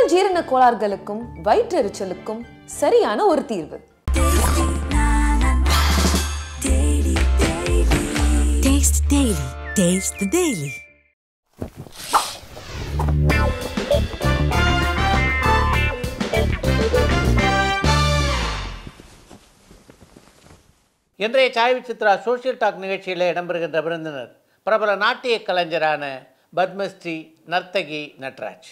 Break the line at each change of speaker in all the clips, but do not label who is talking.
உடல் ஜீரண கோளாறுகளுக்கும் வயிற்றெரிச்சலுக்கும் சரியான ஒரு தீர்வு.
Taste Daily. Taste the Daily.
இன்றைய சாய் விசித்ரா சோஷியல் டாக் நிகழ்ச்சியில் இடம்பெறுகின்ற விருந்தினர் பிரபல நாட்டிய கலைஞரான பத்மஸ்ரீ நர்த்தகி நட்ராஜ்.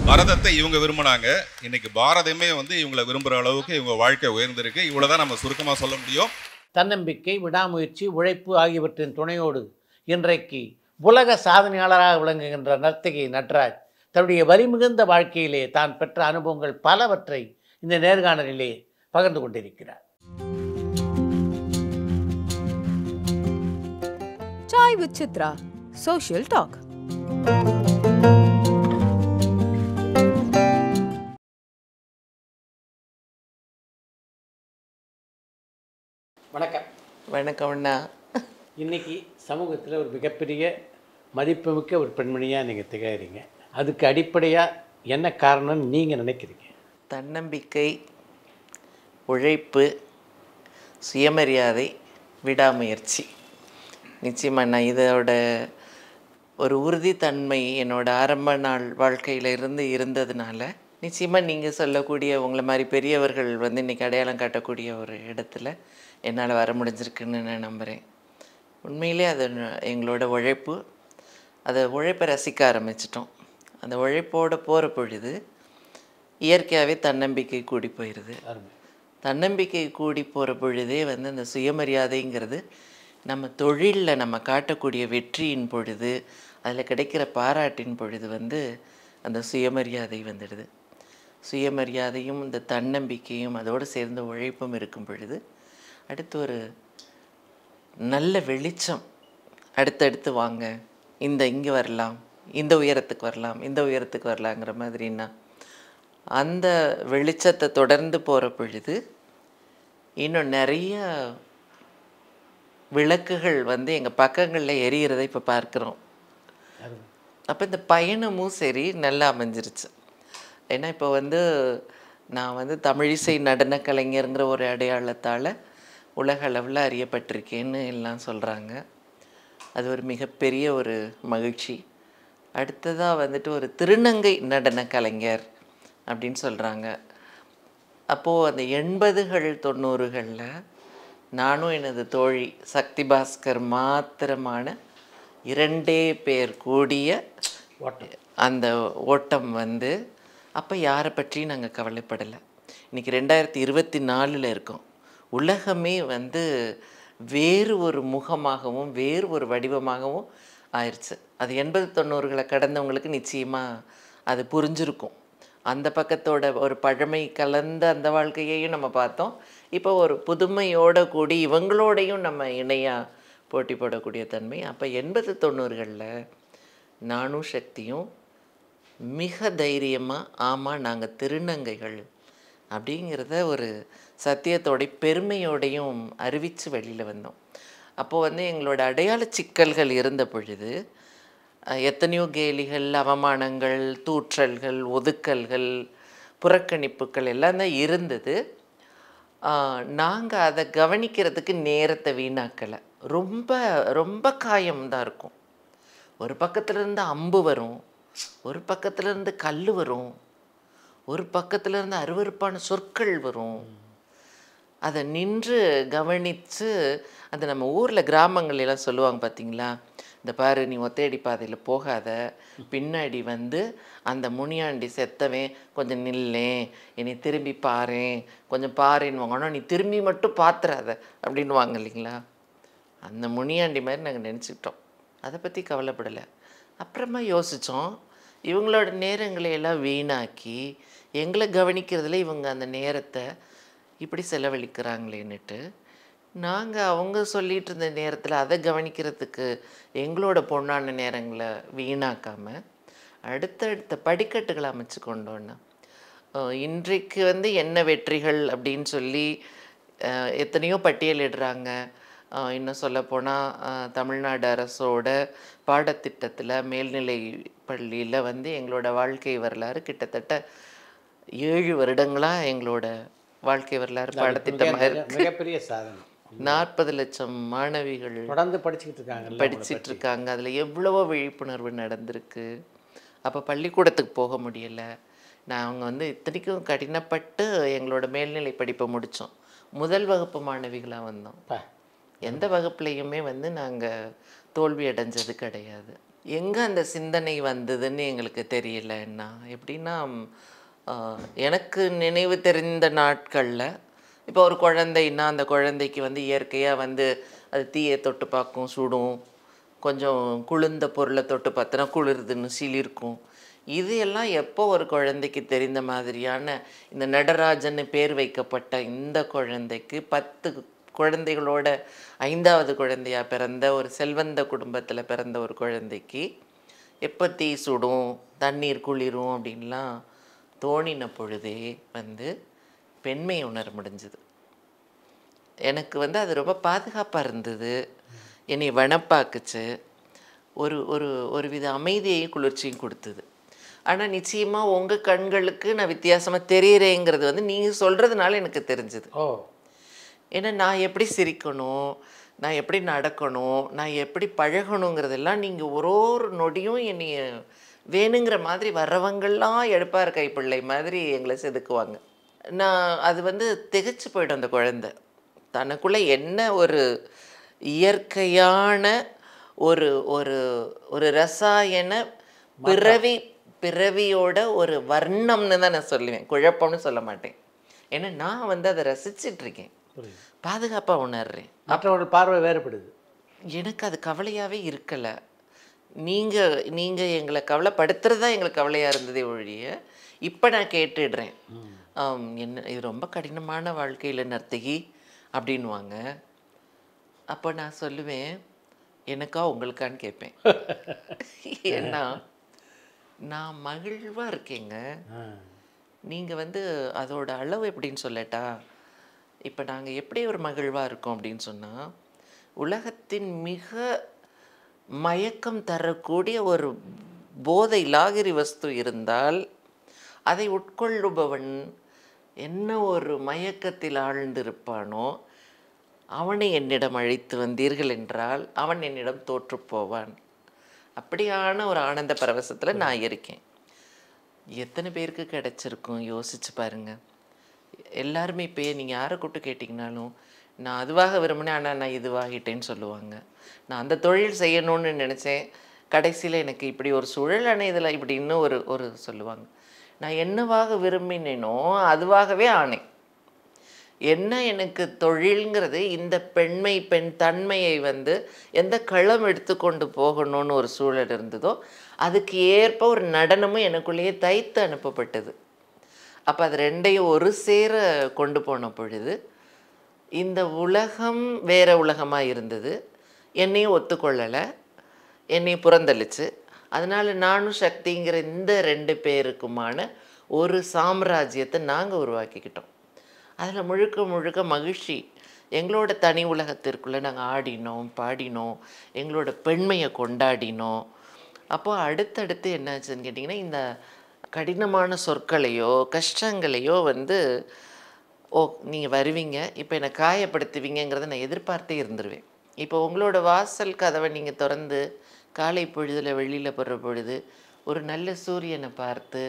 பாரதத்தை இவங்க விரும்பினாங்க. இன்னைக்கு பாரதமே இவங்களை விரும்புகிற அளவுக்கு இவங்க வாழ்க்கை உயர்ந்திருக்கு. இவ்வளோதான் நம்ம சுருக்கமாக சொல்ல முடியும்.
தன்னம்பிக்கை, விடாமுயற்சி, உழைப்பு ஆகியவற்றின் துணையோடு இன்றைக்கு உலக சாதனையாளராக விளங்குகின்ற நர்த்தகி நட்ராஜ் தன்னுடைய வலிமிகுந்த வாழ்க்கையிலே தான் பெற்ற அனுபவங்கள் பலவற்றை இந்த நேர்காணலிலே பகிர்ந்து கொண்டிருக்கிறார்.
Chai with Chitra, Social Talk.
வணக்கம்.
வணக்கம் அண்ணா.
இன்றைக்கி சமூகத்தில் ஒரு மிகப்பெரிய மதிப்புமிக்க ஒரு பெண்மணியாக நீங்கள் திகழறீங்க. அதுக்கு அடிப்படையாக என்ன காரணம்னு நீங்கள் நினைக்கிறீங்க?
தன்னம்பிக்கை, உழைப்பு, சுயமரியாதை, விடாமுயற்சி. நிச்சயமாக அண்ணா, இதோட ஒரு உறுதித்தன்மை என்னோட ஆரம்ப நாள் வாழ்க்கையில் இருந்ததுனால நிச்சயமாக நீங்கள் சொல்லக்கூடிய உங்களை மாதிரி பெரியவர்கள் இன்றைக்கி அடையாளம் காட்டக்கூடிய ஒரு இடத்துல என்னால் வர முடிஞ்சிருக்குன்னு நான் நம்புகிறேன். உண்மையிலே அது எங்களோட உழைப்பு. அதை உழைப்பை ரசிக்க ஆரம்பிச்சிட்டோம். அந்த உழைப்போடு போகிற பொழுது இயற்கையாகவே தன்னம்பிக்கை கூடி போயிடுது. தன்னம்பிக்கை கூடி போகிற பொழுதே அந்த சுயமரியாதைங்கிறது நம்ம தொழிலில் நம்ம காட்டக்கூடிய வெற்றியின் பொழுது, அதில் கிடைக்கிற பாராட்டின் பொழுது அந்த சுயமரியாதை வந்துடுது. சுயமரியாதையும் இந்த தன்னம்பிக்கையும் அதோடு சேர்ந்த உழைப்பும் இருக்கும் பொழுது அடுத்து ஒரு நல்ல வெளிச்சம், அடுத்தடுத்து வாங்க, இங்கே வரலாம், இந்த உயரத்துக்கு வரலாம், இந்த உயரத்துக்கு வரலாங்கிற மாதிரின்னா அந்த வெளிச்சத்தை தொடர்ந்து போகிற பொழுது இன்னும் நிறைய விளக்குகள் எங்கள் பக்கங்களில் எரிகிறதை இப்போ பார்க்குறோம். அப்போ இந்த பயணமும் சரி நல்லா அமைஞ்சிருச்சு. ஏன்னா இப்போ நான் தமிழிசை நடன கலைஞருங்கிற ஒரு அடையாளத்தால் உலக அளவில் அறியப்பட்டிருக்கேன்னு எல்லாம் சொல்கிறாங்க. அது ஒரு மிகப்பெரிய ஒரு மகிழ்ச்சி. அடுத்ததாக ஒரு திருநங்கை நடன கலைஞர் அப்படின்னு சொல்கிறாங்க. அப்போது அந்த 80கள் 90களில் நானும் எனது தோழி சக்தி பாஸ்கர் மாத்திரமான 2 பேர் கூடிய அந்த ஓட்டம் அப்போ யாரை பற்றியும் நாங்கள் கவலைப்படலை. இன்றைக்கி 2024 இருக்கோம். உலகமே வேறு ஒரு முகமாகவும் வேறு ஒரு வடிவமாகவும் ஆயிடுச்சு. அது 80-90களை கடந்தவங்களுக்கு நிச்சயமாக அது புரிஞ்சிருக்கும். அந்த பக்கத்தோட ஒரு பழமை கலந்த அந்த வாழ்க்கையையும் நம்ம பார்த்தோம். இப்போ ஒரு புதுமையோடு கூடி இவங்களோடையும் நம்ம இணையாக போட்டி போடக்கூடிய தன்மை. அப்போ 80-90களில் நானும் சக்தியும் மிக தைரியமாக ஆமாம் நாங்கள் திருநங்கைகள் அப்படிங்கிறத ஒரு சத்தியத்தோடைய பெருமையோடையும் அறிவித்து வெளியில் வந்தோம். அப்போது எங்களோட அடையாள சிக்கல்கள் இருந்த பொழுது எத்தனையோ கேலிகள், அவமானங்கள், தூற்றல்கள், ஒதுக்கல்கள், புறக்கணிப்புகள் எல்லாம் தான் இருந்தது. நாங்கள் அதை கவனிக்கிறதுக்கு நேரத்தை வீணாக்கலை. ரொம்ப ரொம்ப காயம்தான் இருக்கும். ஒரு பக்கத்துலேருந்து அம்பு வரும், ஒரு பக்கத்துலேருந்து கல் வரும், ஒரு பக்கத்துலேருந்து அருவருப்பான சொற்கள் வரும். அதை நின்று கவனித்து அந்த நம்ம ஊரில் கிராமங்களெல்லாம் சொல்லுவாங்க பார்த்தீங்களா, இந்த பாரு நீ ஒத்தையடி பாதையில் போகாத, பின்னாடி அந்த முனியாண்டி செத்தவன் கொஞ்சம் நில்லேன், என்னை திரும்பி பாரேன், கொஞ்சம் பாருன்னு வாங்கணும், நீ திரும்பி மட்டும் பார்த்துறாத அப்படின்னு வாங்க இல்லைங்களா. அந்த முனியாண்டி மாதிரி நாங்கள் நினச்சிக்கிட்டோம். அதை பற்றி கவலைப்படலை. அப்புறமா யோசித்தோம், இவங்களோட நேரங்களை எல்லாம் வீணாக்கி எங்களை கவனிக்கிறதுல இவங்க அந்த நேரத்தை இப்படி செலவழிக்கிறாங்களேன்னுட்டு நாங்கள் அவங்க சொல்லிட்டு இருந்த நேரத்தில் அதை கவனிக்கிறதுக்கு எங்களோட பொண்ணான நேரங்களை வீணாக்காமல் அடுத்தடுத்த படிக்கட்டுகளை அமைச்சு கொண்டோன்னா இன்றைக்கு வந்து என்ன வெற்றிகள் அப்படின்னு சொல்லி எத்தனையோ பட்டியலிடுறாங்க. இன்னும் சொல்லப்போனால் தமிழ்நாடு அரசோட பாடத்திட்டத்தில் மேல்நிலை பள்ளியில் வந்து எங்களோட வாழ்க்கை வரலாறு கிட்டத்தட்ட 7 வருடங்களாக எங்களோட வாழ்க்கை வரலாறு பாடத்திட்டமாக இருக்கு.
மிகப்பெரிய சாதனை.
40 லட்சம் மாணவிகள்
தொடர்ந்து படிச்சுட்டு
இருக்காங்க. அதில் எவ்வளவோ விழிப்புணர்வு நடந்திருக்கு. அப்போ பள்ளிக்கூடத்துக்கு போக முடியலை. நாங்கள் வந்து இத்தனைக்கும் கடினப்பட்டு எங்களோட மேல்நிலை படிப்பை முடித்தோம். முதல் வகுப்பு மாணவிகளாக வந்தோம். எந்த வகுப்புலையுமே வந்து நாங்கள் தோல்வி அடைஞ்சது கிடையாது. எங்கே அந்த சிந்தனை வந்ததுன்னு எங்களுக்கு தெரியலன்னா, எப்படின்னா எனக்கு நினைவு தெரிந்த நாட்களில் இப்போ ஒரு குழந்தைன்னா அந்த குழந்தைக்கு வந்து இயற்கையாக வந்து அது தீயை தொட்டு பார்க்கும், சுடும். கொஞ்சம் குளிர்ந்த பொருளை தொட்டு பார்த்தோன்னா குளிர்துன்னு சிலிருக்கும். இது எல்லாம் எப்போ ஒரு குழந்தைக்கு தெரிந்த மாதிரியான இந்த நடராஜன் பேர் வைக்கப்பட்ட இந்த குழந்தைக்கு 10 குழந்தைகளோட 5வது குழந்தையாக பிறந்த ஒரு செல்வந்த குடும்பத்தில் பிறந்த ஒரு குழந்தைக்கு எப்போ தீ சுடும், தண்ணீர் குளிரும் அப்படின்லாம் தோணின பொழுதே வந்து பெண்மை உணர முடிஞ்சுது. எனக்கு வந்து அது ரொம்ப பாதுகாப்பாக இருந்தது. என்னை வனப்பாக்குச்சு. ஒரு வித அமைதியையும் குளிர்ச்சியும் கொடுத்தது. ஆனால் நிச்சயமாக உங்கள் கண்களுக்கு நான் வித்தியாசமாக தெரியுறேங்கிறது வந்து நீங்கள் சொல்கிறதுனால எனக்கு தெரிஞ்சுது. ஏன்னா நான் எப்படி சிரிக்கணும், நான் எப்படி நடக்கணும், நான் எப்படி பழகணுங்கிறதெல்லாம் நீங்கள் ஒரு நொடியும் என்னை வேணுங்கிற மாதிரி வர்றவங்கள்லாம் எடுப்பார் கைப்பிள்ளை மாதிரி எங்களை செதுக்குவாங்க. நான் அது வந்து திகைச்சு போய்டும். அந்த குழந்தை தனக்குள்ளே என்ன ஒரு இயற்கையான ஒரு ஒரு ஒரு ரசாயன பிறவியோட ஒரு வர்ணம்னு தான் நான் சொல்லுவேன், குழப்பம்னு சொல்ல மாட்டேன். ஏன்னா நான் வந்து அதை ரசிச்சிட்ருக்கேன், பாதுகாப்பாக உணர்றேன்.
மற்றவர்கள் பார்வை வேறுபடுது.
எனக்கு அது கவலையாகவே இருக்கலை. நீங்கள் எங்களை கவலைப்படுத்துறது தான் எங்களுக்கு கவலையாக இருந்ததே ஒழிய, இப்போ நான் கேட்டுடுறேன், என்ன இது ரொம்ப கடினமான வாழ்க்கையில் நர்த்தகி அப்படின்வாங்க. அப்போ நான் சொல்லுவேன், எனக்கா உங்களுக்கான்னு கேட்பேன். ஏன்னா நான் மகிழ்வாக இருக்கேங்க. நீங்கள் வந்து அதோட அளவு எப்படின்னு சொல்லட்டா, இப்போ நாங்கள் எப்படி ஒரு மகிழ்வாக இருக்கோம் அப்படின்னு சொன்னால், உலகத்தின் மிக மயக்கம் தரக்கூடிய ஒரு போதை லாகிரி வஸ்து இருந்தால் அதை உட்கொள்ளுபவன் என்ன ஒரு மயக்கத்தில் ஆழ்ந்திருப்பானோ அவனை என்னிடம் அழைத்து வந்தீர்கள் என்றால் அவன் என்னிடம் தோற்றுப்போவான். அப்படியான ஒரு ஆனந்த பரவசத்தில் நான் இருக்கேன். எத்தனை பேருக்கு கிடைச்சிருக்கும் யோசிச்சு பாருங்க. எல்லாருமே இப்போயே நீங்கள் யாரை கூப்பிட்டு கேட்டிங்கனாலும் நான் அதுவாக விரும்பினேன், ஆனால் நான் இதுவாகிட்டேன்னு சொல்லுவாங்க. நான் அந்த தொழில் செய்யணும்னு நினச்சேன், கடைசியில் எனக்கு இப்படி ஒரு சூழல் அணையதில் இப்படி இன்னும் ஒரு சொல்லுவாங்க. நான் என்னவாக விரும்பினேனோ அதுவாகவே ஆனேன். என்ன எனக்கு தொழில்ங்கிறது இந்த பெண் தன்மையை வந்து எந்த களம் எடுத்துக்கொண்டு போகணும்னு ஒரு சூழல் இருந்ததோ அதுக்கு ஏற்ப ஒரு நடனமும் எனக்குள்ளேயே தைத்து அனுப்பப்பட்டது. அப்போ அது ரெண்டையும் ஒரு சேர கொண்டு போன பொழுது இந்த உலகம் வேற உலகமாக இருந்தது. என்னையும் ஒத்துக்கொள்ளலை, என்னையும் புறந்தளிச்சு. அதனால் நானும் சக்திங்கிற இந்த 2 பேருக்குமான ஒரு சாம்ராஜ்யத்தை நாங்கள் உருவாக்கிக்கிட்டோம். அதில் முழுக்க மகிழ்ச்சி. எங்களோட தனி உலகத்திற்குள்ளே நாங்கள் ஆடினோம், பாடினோம், எங்களோட பெண்மையை கொண்டாடினோம். அப்போது அடுத்தடுத்து என்னாச்சுன்னு கேட்டிங்கன்னா, இந்த கடினமான சொற்களையோ கஷ்டங்களையோ வந்து நீங்கள் வருவீங்க, இப்போ என்னை காயப்படுத்துவீங்கிறத நான் எதிர்பார்த்தே இருந்துருவேன். இப்போ உங்களோட வாசல் கதவை நீங்கள் திறந்து காலை பொழுதில் வெளியில் போடுற பொழுது ஒரு நல்ல சூரியனை பார்த்து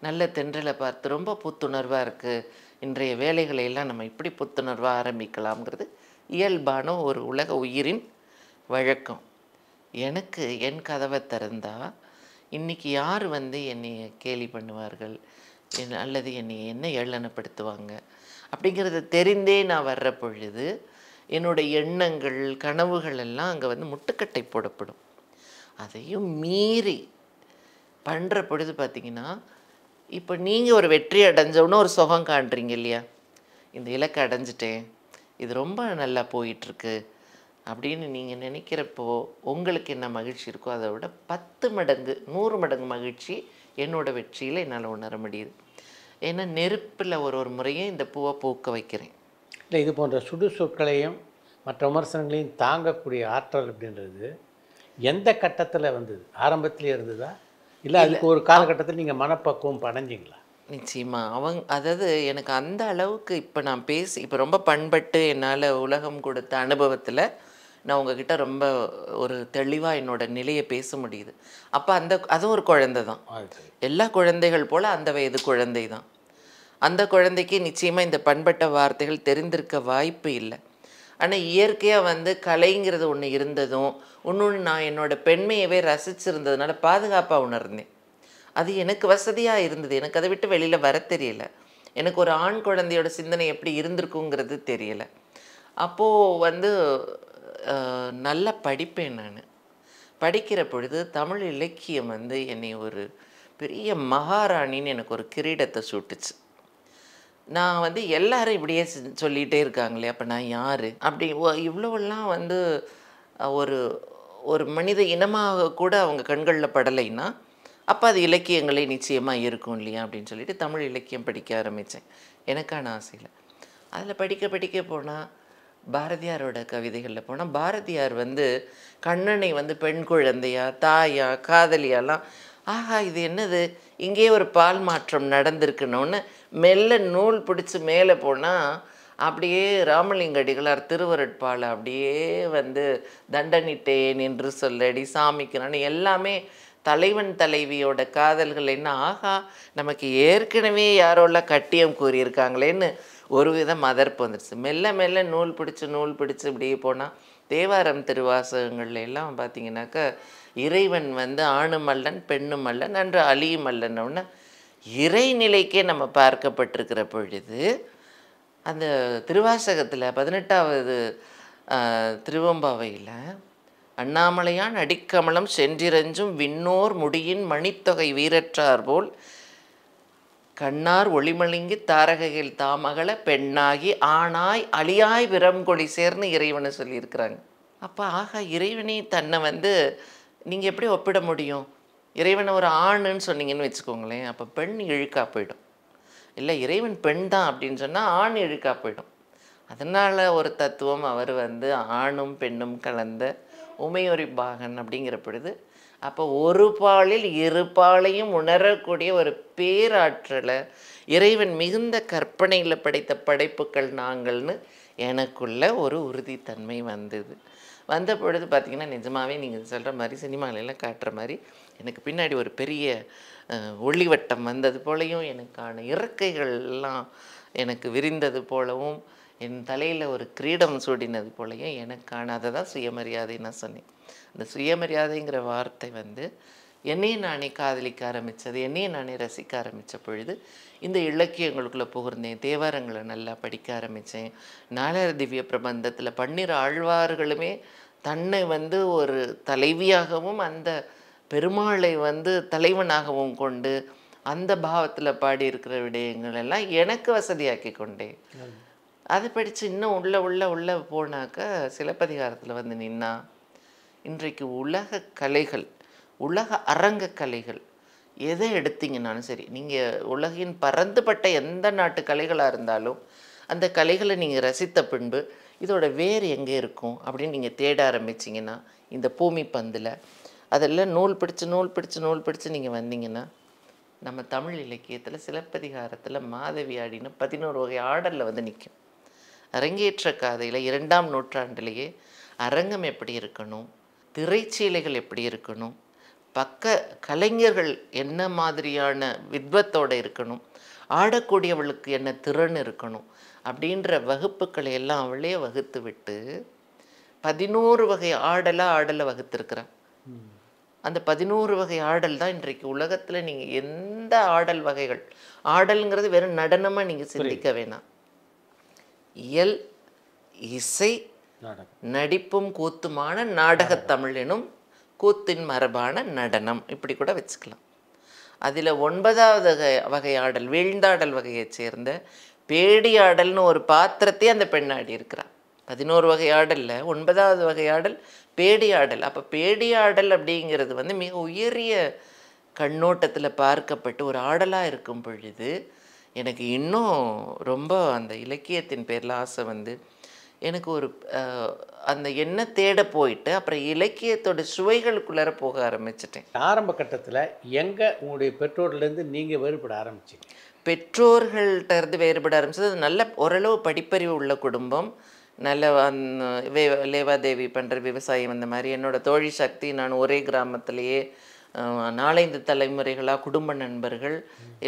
நல்ல தென்றலை பார்த்து ரொம்ப புத்துணர்வாக இருக்குது, இன்றைய வேலைகளை எல்லாம் நம்ம இப்படி புத்துணர்வாக ஆரம்பிக்கலாம்ங்கிறது இயல்பான ஒரு உலக உயிரின் வழக்கம். எனக்கு என் கதவை திறந்தால் இன்றைக்கி யார் வந்து என்னை கேலி பண்ணுவார்கள் அல்லது என்னை என்ன ஏளனப்படுத்துவாங்க அப்படிங்கிறத தெரிந்தே நான் வர்ற பொழுது என்னோடய எண்ணங்கள் கனவுகள் எல்லாம் அங்கே வந்து முட்டுக்கட்டை போடப்படும். அதையும் மீறி பண்ணுற பொழுது பார்த்திங்கன்னா, இப்போ நீங்கள் ஒரு வெற்றி அடைஞ்சவொன்னு ஒரு சுகம் காண்றீங்க இல்லையா, இந்த இலக்கை அடைஞ்சிட்டேன், இது ரொம்ப நல்லா போயிட்டுருக்கு அப்படின்னு நீங்கள் நினைக்கிறப்போ உங்களுக்கு என்ன மகிழ்ச்சி இருக்கோ அதை விட 10 மடங்கு 100 மடங்கு மகிழ்ச்சி என்னோடய வெற்றியில் என்னால் உணர முடியுது. ஏன்னா நெருப்பில் ஒரு முறையும் இந்த பூவை பூக்க வைக்கிறேன்.
இல்லை, இது போன்ற சுடு சொற்களையும் மற்ற விமர்சனங்களையும் தாங்கக்கூடிய ஆற்றல் அப்படின்றது எந்த கட்டத்தில் வந்தது? ஆரம்பத்திலே இருந்ததா, இல்லை அதுக்கு ஒரு காலகட்டத்தில் நீங்கள் மனப்பக்குவம் அடைஞ்சிங்களா?
நிச்சயமாக அதாவது எனக்கு அந்த அளவுக்கு இப்போ நான் இப்போ ரொம்ப பண்பட்டு என்னால் உலகம் கொடுத்த அனுபவத்தில் நான் உங்ககிட்ட ரொம்ப ஒரு தெளிவாக என்னோட நிலையை பேச முடியுது. அப்போ அதுவும் ஒரு குழந்தை தான். எல்லா குழந்தைகள் போல் அந்த வயது குழந்தை தான். அந்த குழந்தைக்கு நிச்சயமாக இந்த பண்பட்ட வார்த்தைகள் தெரிந்திருக்க வாய்ப்பு இல்லை. ஆனால் இயற்கையாக கலைங்கிறது ஒன்று இருந்ததும் இன்னொன்று நான் என்னோட பெண்மையவே ரசிச்சிருந்ததுனால பாதுகாப்பாக உணர்ந்தேன். அது எனக்கு வசதியாக இருந்தது. எனக்கு அதை விட்டு வெளியில் வர தெரியல. எனக்கு ஒரு ஆண் குழந்தையோட சிந்தனை எப்படி இருந்திருக்குங்கிறது தெரியலை. அப்போது நல்லா படிப்பேன். நான் படிக்கிற பொழுது தமிழ் இலக்கியம் என்னை ஒரு பெரிய மகாராணின்னு எனக்கு ஒரு கிரீடத்தை சூட்டுச்சு. நான் எல்லாரும் இப்படியே சொல்லிகிட்டே இருக்காங்களே, அப்போ நான் யார்? அப்படி இவ்வளோவெல்லாம் ஒரு ஒரு மனித இனமாக கூட அவங்க கண்களில் படலைன்னா அப்போ அது இலக்கியங்களே நிச்சயமாக இருக்கும் இல்லையா அப்படின்னு சொல்லிட்டு தமிழ் இலக்கியம் படிக்க ஆரம்பித்தேன் எனக்கான ஆசையில். அதில் படிக்க போனால் பாரதியாரோட கவிதைகளில் போனால் பாரதியார் கண்ணனை பெண் குழந்தையா தாயா காதலியாலாம், ஆஹா இது என்னது, இங்கே ஒரு பால் மாற்றம் நடந்திருக்கணும்னு மெல்ல நூல் பிடிச்சி மேலே போனால் அப்படியே ராமலிங்க அடிகளார் திருவருட்பாலை அப்படியே தண்டனிட்டேன் என்று சொல்லடி சாமிக்கு நான் எல்லாமே தலைவன் தலைவியோட காதல்கள் என்ன, ஆகா நமக்கு ஏற்கனவே யாரோலாம் கட்டியம் கூறியிருக்காங்களேன்னு ஒரு விதம் மதர்ப்பு வந்துடுச்சு. மெல்ல மெல்ல நூல் பிடிச்சு இப்படியே போனால் தேவாரம் திருவாசகங்கள்ல எல்லாம் பார்த்தீங்கன்னாக்கா இறைவன் ஆணும் அல்லன் பெண்ணும் அல்லன் அன்று அழியும் அல்லன்னு இறைநிலைக்கே நம்ம பார்க்கப்பட்டிருக்கிற பொழுது அந்த திருவாசகத்தில் 18வது திருவம்பாவையில் அண்ணாமலையான் அடிக்கமலம் சென்றிரஞ்சும் விண்ணோர் முடியின் மணித்தொகை வீரற்றார் போல் கண்ணார் ஒளிமலிங்கி தாரகைகள் தாமகள பெண்ணாகி ஆணாய் அழியாய் விரம்கொழி சேர்ந்து இறைவனை சொல்லியிருக்கிறாங்க. அப்போ ஆகா இறைவனே தன்னை நீங்கள் எப்படி ஒப்பிட முடியும்? இறைவனை ஒரு ஆணுன்னு சொன்னீங்கன்னு வச்சுக்கோங்களேன், அப்போ பெண் இழுக்கா போயிடும். இல்லை இறைவன் பெண் தான் அப்படின்னு சொன்னால் ஆண் இழுக்கா போயிடும். அதனால் ஒரு தத்துவம் அவர் ஆணும் பெண்ணும் கலந்த உமையொரு பாகன் அப்படிங்கிற பொழுது அப்போ ஒரு பாலில் இரு பாலையும் உணரக்கூடிய ஒரு பேராற்றலை இறைவன் மிகுந்த கற்பனையில் படைத்த படைப்புகள் நாங்கள்னு எனக்குள்ள ஒரு உறுதித்தன்மை வந்த பொழுது பார்த்திங்கன்னா நிஜமாகவே நீங்கள் சொல்கிற மாதிரி சினிமாவிலெல்லாம் காட்டுற மாதிரி எனக்கு பின்னாடி ஒரு பெரிய ஒளிவட்டம் வந்தது போலையும் எனக்கான இறக்கைகள்லாம் எனக்கு விரிந்தது போலவும் என் தலையில் ஒரு கிரீடம் சூடினது போலையும் எனக்கான அதை தான் சுயமரியாதை நான் சொன்னேன். அந்த சுயமரியாதைங்கிற வார்த்தை என்னையே நானே காதலிக்க ஆரம்பித்தது, என்னையே நானே ரசிக்க ஆரம்பித்த பொழுது இந்த இலக்கியங்களுக்குள்ளே புகுந்தேன். தேவாரங்களை நல்லா படிக்க ஆரம்பித்தேன். நாலாயிர திவ்ய பிரபந்தத்தில் 12 ஆழ்வார்களுமே தன்னை ஒரு தலைவியாகவும் அந்த பெருமாளை தலைவனாகவும் கொண்டு அந்த பாவத்தில் பாடியிருக்கிற விடயங்கள் எல்லாம் எனக்கு வசதியாக்கி கொண்டேன். அதை படித்து இன்னும் உள்ள போனாக்கா சிலப்பதிகாரத்தில் நின்னா இன்றைக்கு உலக கலைகள், உலக அரங்க கலைகள் எதை எடுத்தீங்கன்னாலும் சரி, நீங்கள் உலகின் பரந்துபட்ட எந்த நாட்டு கலைகளாக இருந்தாலும் அந்த கலைகளை நீங்கள் ரசித்த பின்பு இதோட வேறு எங்கே இருக்கும் அப்படின்னு நீங்கள் தேட ஆரம்பிச்சிங்கன்னா இந்த பூமி பந்தில் அதெல்லாம் நூல் பிடிச்சு நீங்கள் வந்தீங்கன்னா நம்ம தமிழ் இலக்கியத்தில் சிலப்பதிகாரத்தில் மாதவி ஆடின்னு 11 வகை ஆடலில் நிற்கும். அரங்கேற்ற காதையில் 2ஆம் நூற்றாண்டிலேயே அரங்கம் எப்படி இருக்கணும், திரைச்சீலைகள் எப்படி இருக்கணும், பக்க கலைஞர்கள் என்ன மாதிரியான வித்வத்தோடு இருக்கணும், ஆடக்கூடியவளுக்கு என்ன திறன் இருக்கணும் அப்படின்ற வகுப்புகளை எல்லாம் அவளே வகுத்து விட்டு 11 வகை ஆடலை வகுத்திருக்கிறான். அந்த 11 வகை ஆடல் தான் இன்றைக்கு உலகத்தில் நீங்கள் எந்த ஆடல் வகைகள், ஆடல்ங்கிறது வெறும் நடனமாக நீங்கள் சிந்திக்க வேணாம், இயல் இசை நடிப்பும் கூத்துமான நாடகத்தமிழ் எனும் கூத்தின் மரபான நடனம் இப்படி கூட வச்சுக்கலாம். அதில் 9வது வகை ஆடல் வீழ்ந்தாடல் வகையைச் சேர்ந்த பேடியாடல்னு ஒரு பாத்திரத்தை அந்த பெண் ஆடி இருக்கிறாள். 11 வகை ஆடலில் 9வது வகை ஆடல் பேடியாடல். அப்போ பேடியாடல் அப்படிங்கிறது வந்து மிக உயரிய கண்ணோட்டத்தில் பார்க்கப்பட்டு ஒரு ஆடலாக இருக்கும் பொழுது எனக்கு இன்னும் ரொம்ப அந்த இலக்கியத்தின் பேரில் ஆசை வந்து எனக்கு ஒரு அந்த எண்ணை தேட போயிட்டு அப்புறம் இலக்கியத்தோட சுவைகளுக்குள்ளார போக ஆரம்பிச்சிட்டேன்.
ஆரம்ப கட்டத்தில் எங்கே உங்களுடைய பெற்றோர்லேருந்து நீங்கள் வேறுபட ஆரம்பிச்சிங்க?
பெற்றோர்கள்ட்ட இருந்து வேறுபட ஆரம்பிச்சது நல்ல ஓரளவு படிப்பறிவு உள்ள குடும்பம், நல்ல லேவாதேவி பண்ணுற விவசாயம். அந்த மாதிரி என்னோடய தோழி சக்தி நான் ஒரே கிராமத்திலேயே 4-5 தலைமுறைகளாக குடும்ப நண்பர்கள்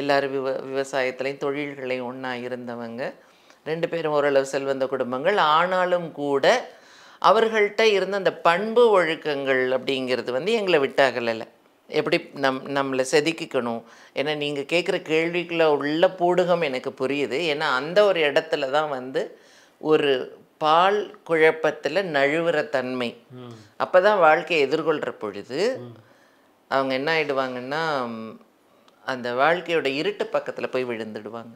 எல்லோரும் விவசாயத்துலேயும் தொழில்களையும் ஒன்றா இருந்தவங்க. 2 பேரும் ஓரளவு செல்வந்த குடும்பங்கள். ஆனாலும் கூட அவர்கள்ட்ட இருந்த அந்த பண்பு ஒழுக்கங்கள் அப்படிங்கிறது வந்து எங்களை விட்டாகலை. எப்படி நம்மளை செதுக்கிக்கணும். ஏன்னா நீங்கள் கேட்குற கேள்விக்குள்ள உள்ள பூடகம் எனக்கு புரியுது. ஏன்னா அந்த ஒரு இடத்துல தான் வந்து ஒரு பால் குழப்பத்தில் நழுவுற தன்மை. அப்போ தான் வாழ்க்கையை எதிர்கொள்கிற பொழுது அவங்க என்ன ஆகிடுவாங்கன்னா அந்த வாழ்க்கையோட இருட்டு பக்கத்தில் போய் விழுந்துடுவாங்க.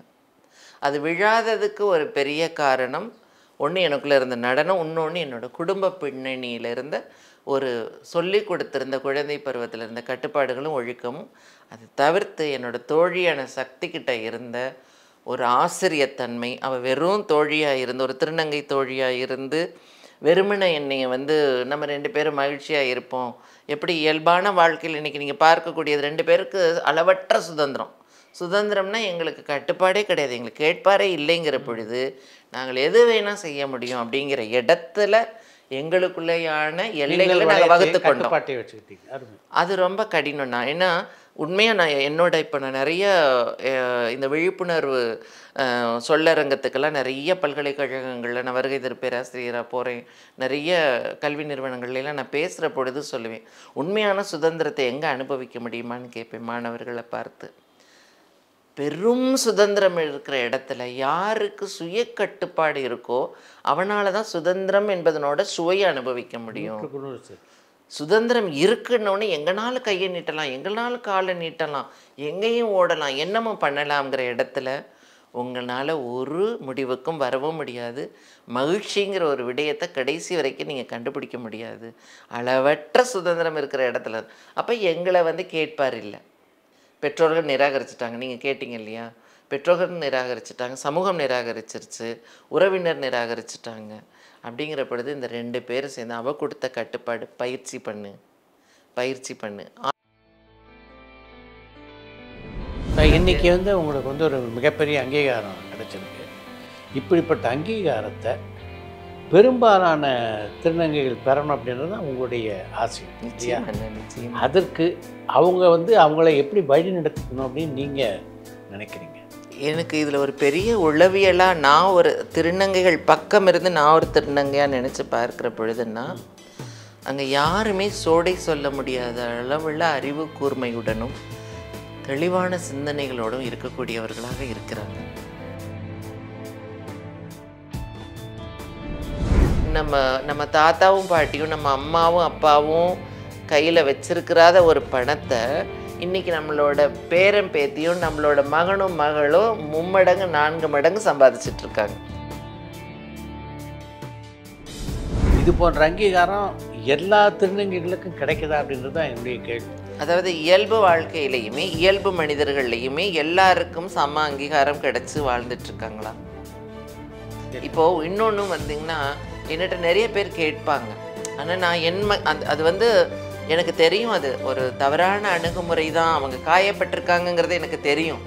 அது விழாததுக்கு ஒரு பெரிய காரணம் ஒன்று எனக்குள்ளே இருந்த நடனம், இன்னொன்று என்னோடய குடும்ப பின்னணியில் இருந்த ஒரு சொல்லி கொடுத்துருந்த குழந்தை பருவத்தில் இருந்த கட்டுப்பாடுகளும் ஒழுக்கமும். அது தவிர்த்து என்னோடய தோழியான சக்திக்கிட்ட இருந்த ஒரு ஆசிரியத்தன்மை. அவள் வெறும் தோழியாக இருந்து ஒரு திருநங்கை தோழியாக இருந்து வெறுமனை என்னையை வந்து நம்ம 2 பேரும் மகிழ்ச்சியாக இருப்போம். எப்படி இயல்பான வாழ்க்கையில் இன்றைக்கி நீங்கள் பார்க்கக்கூடியது 2 பேருக்கு அளவற்ற சுதந்திரம். சுதந்திரம்னா எங்களுக்கு கட்டுப்பாடே கிடையாது, எங்களுக்கு கேட்பாரே இல்லைங்கிற பொழுது நாங்கள் எது வேணால் செய்ய முடியும் அப்படிங்கிற இடத்துல எங்களுக்குள்ளேயான எல்லைகளை நாங்கள் வகுத்து கொண்டோம். அது ரொம்ப கடினம்னா. ஏன்னா உண்மையாக நான் நிறைய இந்த விழிப்புணர்வு சொல்லரங்கத்துக்கெல்லாம் நிறைய பல்கலைக்கழகங்களில் நான் வருகை தரு பேராசிரியராக போகிறேன். நிறைய கல்வி நிறுவனங்கள்லாம் நான் பேசுகிற பொழுது சொல்லுவேன், உண்மையான சுதந்திரத்தை எங்கே அனுபவிக்க முடியுமான்னு கேட்பேன் மாணவர்களை பார்த்து. பெரும் சுதந்திரம் இருக்கிற இடத்துல யாருக்கு சுய கட்டுப்பாடு இருக்கோ அவனால தான் சுதந்திரம் என்பதனோட சுவையை அனுபவிக்க முடியும். சுதந்திரம் இருக்குன்னொன்னு எங்கனாலும் கையை நீட்டலாம், எங்கனாலும் காலை நீட்டலாம், எங்கேயும் ஓடலாம், என்னமும் பண்ணலாம்ங்கிற இடத்துல உங்களால் ஒரு முடிவுக்கும் வரவும் முடியாது. மகிழ்ச்சிங்கிற ஒரு விடயத்தை கடைசி வரைக்கும் நீங்கள் கண்டுபிடிக்க முடியாது. அளவற்ற சுதந்திரம் இருக்கிற இடத்துல. அப்போ எங்களை வந்து கேட்பார் இல்லை. பெற்றோர்கள் நிராகரிச்சிட்டாங்க. நீங்கள் கேட்டிங்க இல்லையா, பெற்றோர்கள் நிராகரிச்சிட்டாங்க, சமூகம் நிராகரிச்சிருச்சு, உறவினர் நிராகரிச்சிட்டாங்க. அப்படிங்கிற பொழுது இந்த 2 பேரும் சேர்ந்து அவ கொடுத்த கட்டுப்பாடு பயிற்சி பண்ணு.
இன்றைக்கி வந்து உங்களுக்கு வந்து ஒரு மிகப்பெரிய அங்கீகாரம் கிடைச்சிருக்கு. இப்படிப்பட்ட அங்கீகாரத்தை பெரும்பாலான திருநங்கைகள் பெறணும் அப்படின்றது தான் உங்களுடைய ஆசை.
நிச்சயம்.
அதற்கு அவங்க வந்து அவங்கள எப்படி வழி நடத்தணும் அப்படின்னு நீங்கள் நினைக்கிறீங்க?
எனக்கு இதில் ஒரு பெரிய உளவியலாக நான் ஒரு திருநங்கைகள் பக்கம் இருந்து நான் ஒரு திருநங்கையாக நினச்சி பார்க்குற பொழுதுன்னா அங்கே யாருமே சோடை சொல்ல முடியாத அளவுள்ள அறிவு கூர்மையுடனும் தெளிவான சிந்தனைகளோடும் இருக்கக்கூடியவர்களாக இருக்கிறாங்க. நம்ம தாத்தாவும் பாட்டியும் நம்ம அம்மாவும் அப்பாவும் கையில் வச்சிருக்கிறாத ஒரு பணத்தை இன்றைக்கி நம்மளோட பேரன் பேத்தியும் நம்மளோட மகனும் மகளும் 3 மடங்கு 4 மடங்கு சம்பாதிச்சிட்ருக்காங்க.
இது போன்ற அங்கீகாரம் எல்லா திருநங்கைகளுக்கும் கிடைக்குதா அப்படின்றது தான் என்னுடைய கேள்வி.
அதாவது இயல்பு வாழ்க்கையிலையுமே இயல்பு மனிதர்கள்லையுமே எல்லாருக்கும் சம அங்கீகாரம் கிடைச்சி வாழ்ந்துட்டுருக்காங்களா? இப்போது இன்னொன்று வந்தீங்கன்னா என்கிட்ட நிறைய பேர் கேட்பாங்க. ஆனால் நான் அது வந்து எனக்கு தெரியும் அது ஒரு தவறான அணுகுமுறை தான், அவங்க காயப்பட்டிருக்காங்கங்கிறது எனக்கு தெரியும்.